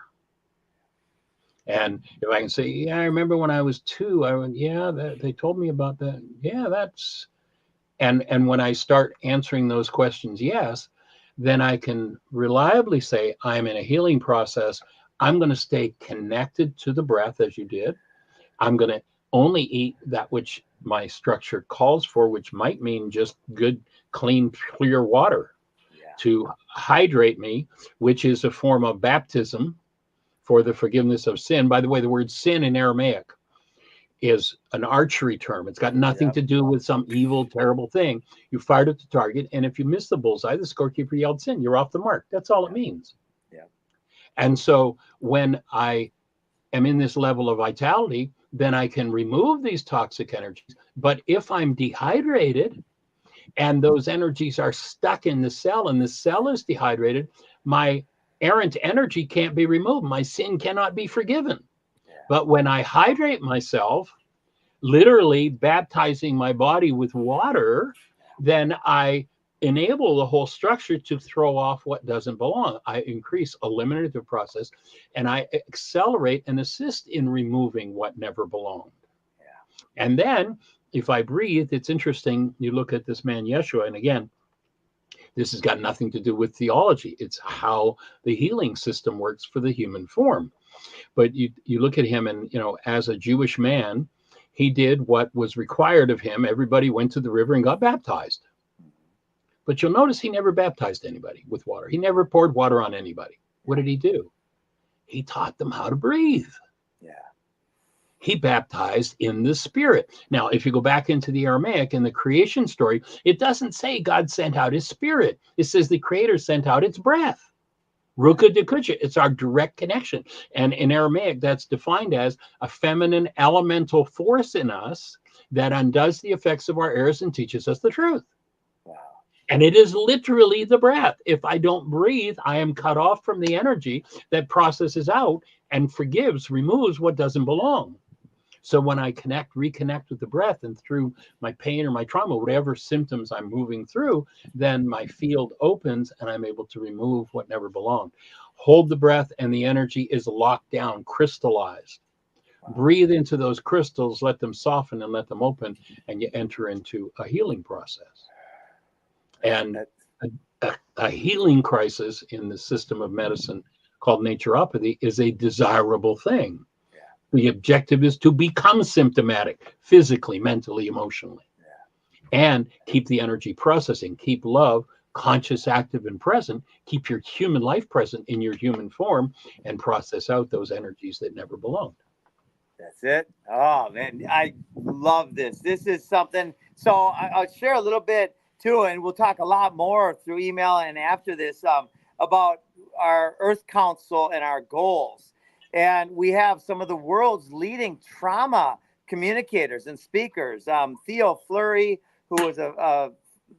And if I can say, I remember when I was 2, they told me about that. That's, and when I start answering those questions, yes, then I can reliably say I'm in a healing process. I'm going to stay connected to the breath as you did. I'm going to only eat that which my structure calls for, which might mean just good, clean, clear water to hydrate me, which is a form of baptism for the forgiveness of sin. By the way, the word sin in Aramaic is an archery term. It's got nothing to do with some evil, terrible thing. You fired at the target, and if you miss the bullseye, the scorekeeper yelled sin. You're off the mark. That's all it means. And so when I am in this level of vitality, then I can remove these toxic energies. But if I'm dehydrated and those energies are stuck in the cell and the cell is dehydrated, my errant energy can't be removed. My sin cannot be forgiven. But when I hydrate myself, literally baptizing my body with water, then I enable the whole structure to throw off what doesn't belong. I increase eliminative process, and I accelerate and assist in removing what never belonged. And then if I breathe, it's interesting. You look at this man, Yeshua, and again, this has got nothing to do with theology. It's how the healing system works for the human form. But you look at him and, as a Jewish man, he did what was required of him. Everybody went to the river and got baptized. But you'll notice he never baptized anybody with water. He never poured water on anybody. What did he do? He taught them how to breathe. He baptized in the Spirit. Now, if you go back into the Aramaic in the creation story, it doesn't say God sent out his Spirit. It says the Creator sent out its breath. Ruka de kucha. It's our direct connection. And in Aramaic, that's defined as a feminine elemental force in us that undoes the effects of our errors and teaches us the truth. Wow. And it is literally the breath. If I don't breathe, I am cut off from the energy that processes out and forgives, removes what doesn't belong. So when I reconnect with the breath, and through my pain or my trauma, whatever symptoms I'm moving through, then my field opens and I'm able to remove what never belonged. Hold the breath and the energy is locked down, crystallized. Breathe into those crystals, let them soften and let them open, and you enter into a healing process. And a healing crisis in the system of medicine called naturopathy is a desirable thing. The objective is to become symptomatic physically, mentally, emotionally, and keep the energy processing, keep love conscious, active, and present, keep your human life present in your human form, and process out those energies that never belonged. That's it. Oh, man, I love this. This is something. So I'll share a little bit too, and we'll talk a lot more through email and after this about our Earth Council and our goals. And we have some of the world's leading trauma communicators and speakers. Theo Fleury, who was a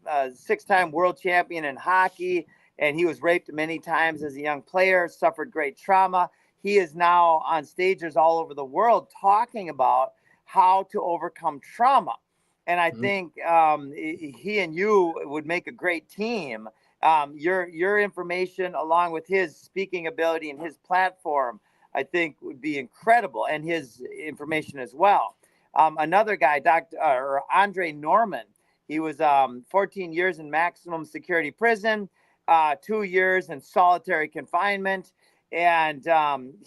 6-time world champion in hockey, and he was raped many times as a young player, suffered great trauma. He is now on stages all over the world talking about how to overcome trauma. And I think he and you would make a great team. Your information, along with his speaking ability and his platform, I think would be incredible, and his information as well. Another guy, Dr. Andre Norman, he was 14 years in maximum security prison, 2 years in solitary confinement, and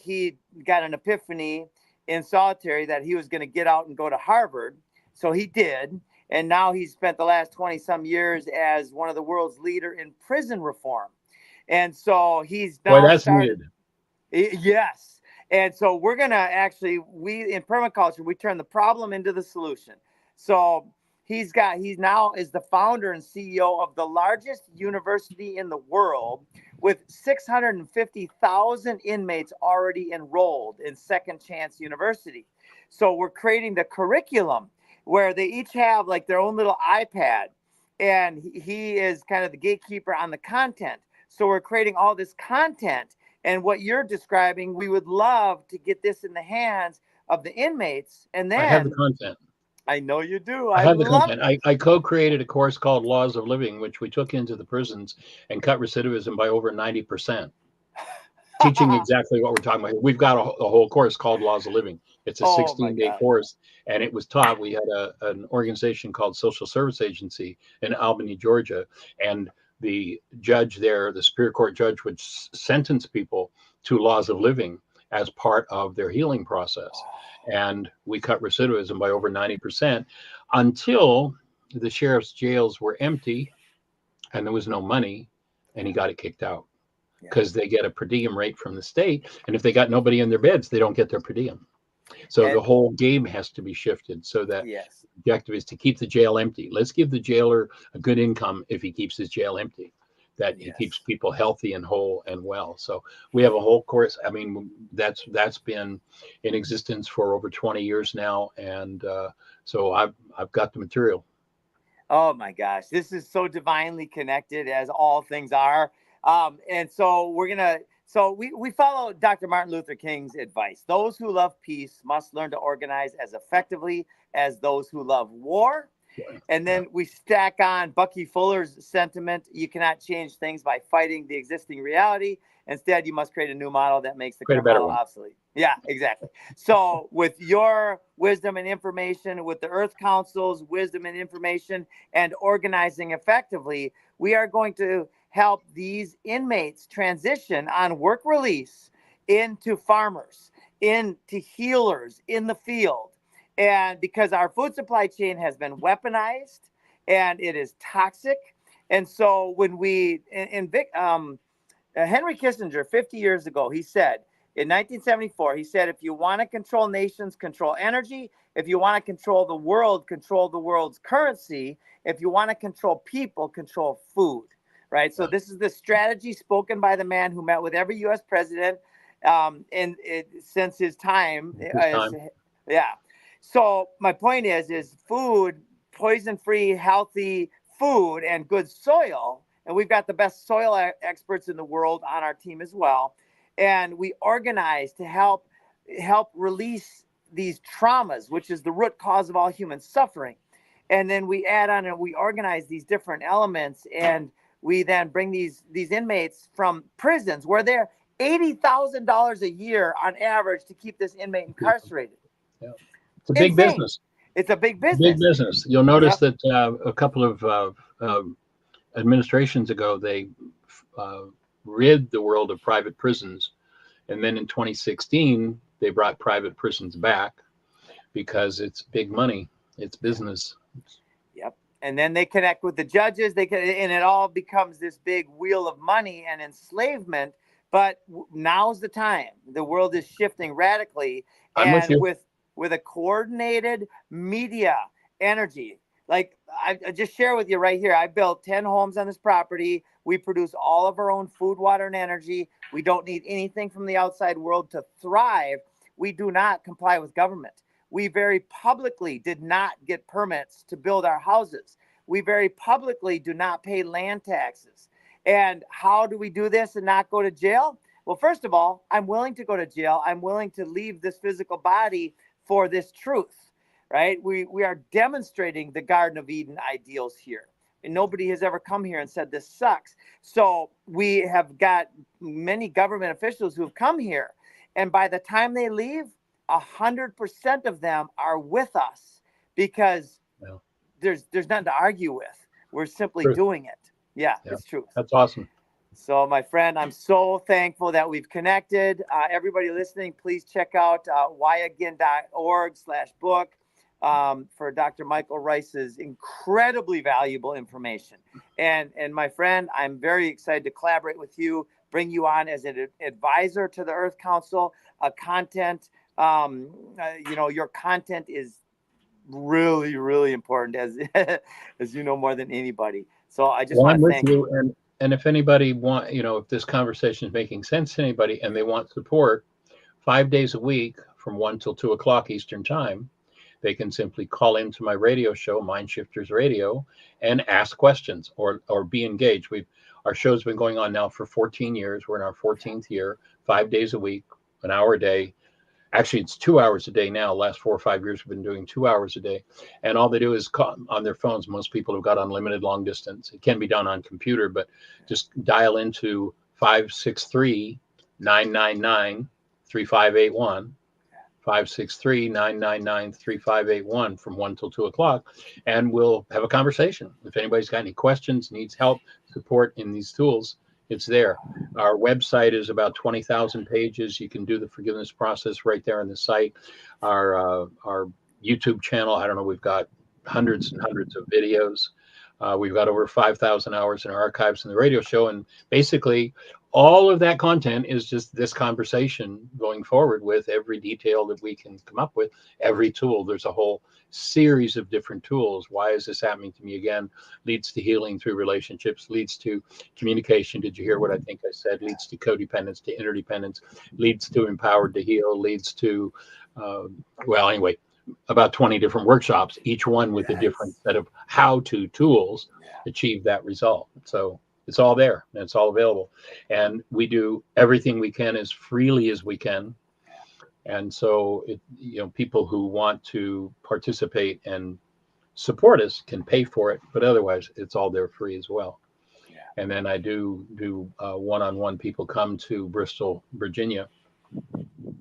he got an epiphany in solitary that he was going to get out and go to Harvard. So he did, and now he's spent the last 20-some years as one of the world's leader in prison reform. And so he's now started. Yes. And so we're going to actually, we in permaculture, we turn the problem into the solution. So he now is the founder and CEO of the largest university in the world with 650,000 inmates already enrolled in Second Chance University. So we're creating the curriculum where they each have like their own little iPad, and he is kind of the gatekeeper on the content. So we're creating all this content. And what you're describing, we would love to get this in the hands of the inmates. And then I have the content. I know you do. I have the content. I co-created a course called Laws of Living, which we took into the prisons and cut recidivism by over 90%. Teaching exactly what we're talking about. We've got a whole course called Laws of Living. It's a 16-day course, and it was taught. We had an organization called Social Service Agency in Albany, Georgia, and the judge there, the Superior Court judge, would sentence people to Laws of Living as part of their healing process. And we cut recidivism by over 90% until the sheriff's jails were empty and there was no money, and he got it kicked out because they get a per diem rate from the state. And if they got nobody in their beds, they don't get their per diem. So the whole game has to be shifted so that the objective is to keep the jail empty. Let's give the jailer a good income if he keeps his jail empty, that he keeps people healthy and whole and well. So we have a whole course. I mean, that's been in existence for over 20 years now. And so I've got the material. Oh my gosh, this is so divinely connected, as all things are. And so we follow Dr. Martin Luther King's advice. Those who love peace must learn to organize as effectively as those who love war. And then we stack on Bucky Fuller's sentiment: you cannot change things by fighting the existing reality. Instead, you must create a new model that makes the current model obsolete. Yeah, exactly. So with your wisdom and information, with the Earth Council's wisdom and information, and organizing effectively, we are going to help these inmates transition on work release into farmers, into healers in the field. And because our food supply chain has been weaponized and it is toxic. And so when Henry Kissinger, 50 years ago, he said, In 1974, he said, if you want to control nations, control energy. If you want to control the world's currency. If you want to control people, control food, right? So this is the strategy spoken by the man who met with every U.S. president since his time. Yeah. So my point is food, poison-free, healthy food, and good soil. And we've got the best soil experts in the world on our team as well. And we organize to help release these traumas, which is the root cause of all human suffering. And then we add on and we organize these different elements, and we then bring these inmates from prisons where they're $80,000 a year on average to keep this inmate incarcerated. Yeah. It's a big business. It's a big business. Big business. You'll notice that a couple of administrations ago, they rid the world of private prisons. And then in 2016, they brought private prisons back because it's big money. It's business. Yep. And then they connect with the judges. And it all becomes this big wheel of money and enslavement. But now's the time. The world is shifting radically. And with a coordinated media energy. Like I just share with you right here, I built 10 homes on this property. We produce all of our own food, water, and energy. We don't need anything from the outside world to thrive. We do not comply with government. We very publicly did not get permits to build our houses. We very publicly do not pay land taxes. And how do we do this and not go to jail? Well, first of all, I'm willing to go to jail. I'm willing to leave this physical body for this truth, right? We are demonstrating the Garden of Eden ideals here. And nobody has ever come here and said this sucks. So we have got many government officials who have come here. And by the time they leave, 100% of them are with us because there's nothing to argue with. We're simply doing it. Yeah, it's true. That's awesome. So, my friend, I'm so thankful that we've connected. Everybody listening, please check out whyagain.org/book for Dr. Micheal Ryce's incredibly valuable information. And my friend, I'm very excited to collaborate with you, bring you on as an advisor to the Earth Council. Content, your content is really, really important, as you know more than anybody. So I just want to thank you. And if anybody if this conversation is making sense to anybody and they want support 5 days a week from 1 till 2 o'clock Eastern time, they can simply call into my radio show, Mind Shifters Radio, and ask questions or be engaged. Our show's been going on now for 14 years. We're in our 14th year, 5 days a week, an hour a day. Actually, it's 2 hours a day now. Last 4 or 5 years, we've been doing 2 hours a day. And all they do is call on their phones. Most people have got unlimited long distance. It can be done on computer, but just dial into 563-999-3581, 563-999-3581 from 1 till 2 o'clock. And we'll have a conversation. If anybody's got any questions, needs help, support in these tools, it's there. Our website is about 20,000 pages. You can do the forgiveness process right there on the site. Our YouTube channel, I don't know, we've got hundreds and hundreds of videos. We've got over 5,000 hours in our archives in the radio show. And basically, all of that content is just this conversation going forward with every detail that we can come up with, every tool. There's a whole series of different tools. Why is this happening to me again? Leads to healing through relationships, leads to communication. Did you hear what I think I said? Leads to codependence, to interdependence, leads to empowered to heal, leads to, about 20 different workshops, each one with a different set of how-to tools achieve that result. So it's all there and it's all available. And we do everything we can as freely as we can. And so, people who want to participate and support us can pay for it, but otherwise it's all there free as well. Yeah. And then I do one-on-one. People come to Bristol, Virginia,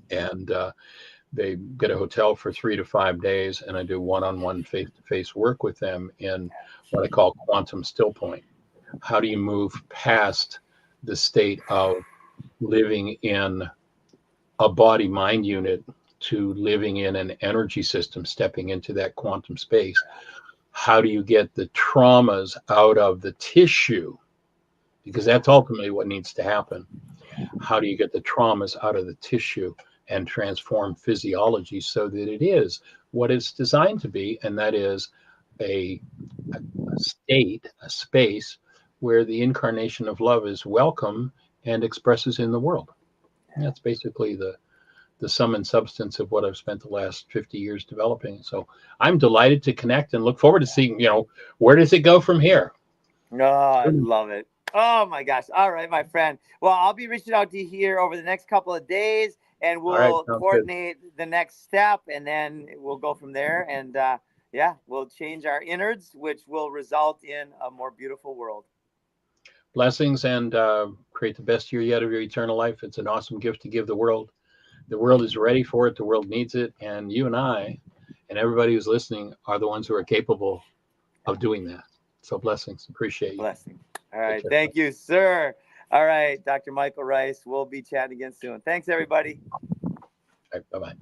and they get a hotel for 3 to 5 days, and I do one-on-one face-to-face work with them in what I call quantum still point. How do you move past the state of living in a body-mind unit to living in an energy system, stepping into that quantum space? How do you get the traumas out of the tissue? Because that's ultimately what needs to happen. How do you get the traumas out of the tissue and transform physiology so that it is what it's designed to be, and that is a state, a space where the incarnation of love is welcome and expresses in the world. And that's basically the sum and substance of what I've spent the last 50 years developing. So I'm delighted to connect and look forward to seeing, where does it go from here? Oh, I love it. Oh my gosh. All right, my friend. Well, I'll be reaching out to you here over the next couple of days, and we'll coordinate the next step, and then we'll go from there. And we'll change our innards, which will result in a more beautiful world. Blessings, and create the best year yet of your eternal life. It's an awesome gift to give the world. The world is ready for it. The world needs it. And you and I and everybody who's listening are the ones who are capable of doing that. So blessings. Appreciate you. Blessings. All right. Thank you, sir. All right. Dr. Micheal Ryce. We'll be chatting again soon. Thanks, everybody. All right, bye-bye.